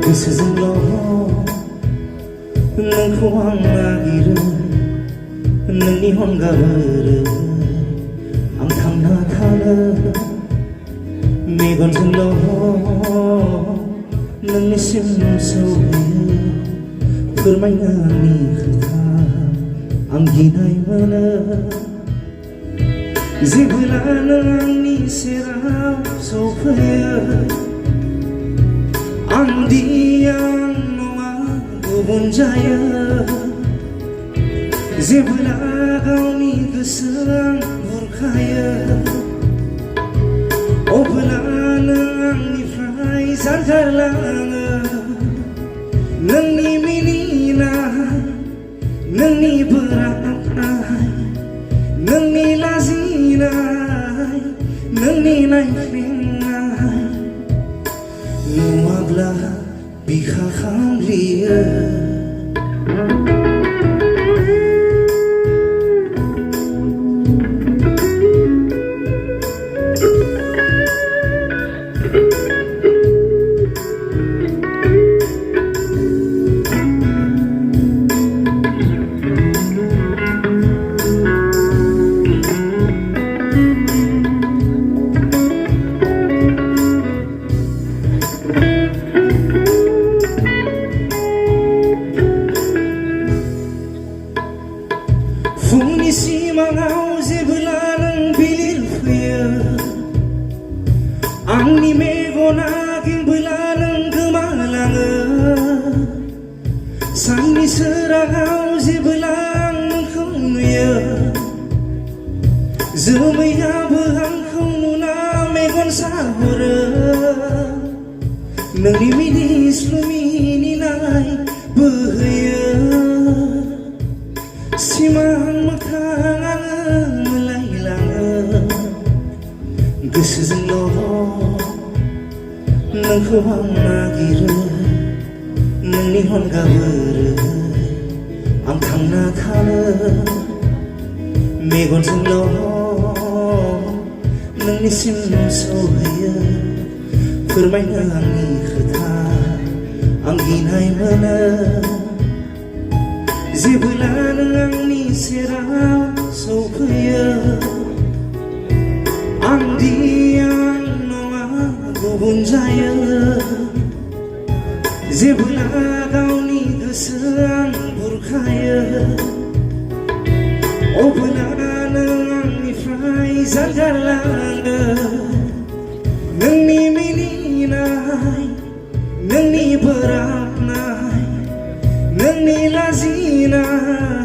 गोसोजोंल' नोंखौ आं नागिरो नोंनि अनगा बोरै आं थांना थानो मेगनजोंल' नोंनिसिम सौहैयो फोरमायनो आंनि खोथा आं गिनाय मोनो जेब्ला नों आंनि सेराव सौफैयो आं नङा गुबुन जायो जेब्ला गावनि गोसोआं बुरखायो अब्ला नों आंनिफ्राय जानगारलाङो नोंनि मिनिनाय नोंनि बोराबनाय नोंनि लाजिनाय नोंनि नायफिननाय नुवाब्ला बिखा खामग्लियो फुंनि सिमाङाव जेब्ला नों बिलिरफैयो आंनि मेगना गेंबोला नों गोमालाङो साननि सोराङाव जेब्ला आं नोंखौ नुयो जोमैयाबो आंखौ नुना मेगन साहरो नोंनि मिनिस्लु मिनिनाय बोहैयो सिमां मोखाङानो मोलायलाङो गोसोजोंल' नोंखौ आं नागिरो नोंनि अनगा बोरै आं थांना थानो मेगनजोंल' नोंनिसिम सौहैयो फोरमायनो आंनि खोथा आं गिनाय मोनो जेब्ला नों आंनि सेराव सौफैयो आं नङा गुबुन जायो जेब्ला गावनि गोसोआं बुरखायो अब्ला नों आंनिफ्राय जानगारलाङो नोंनि मिनिनाय नोंनि बोराबनाय नोंनि लाजिनाय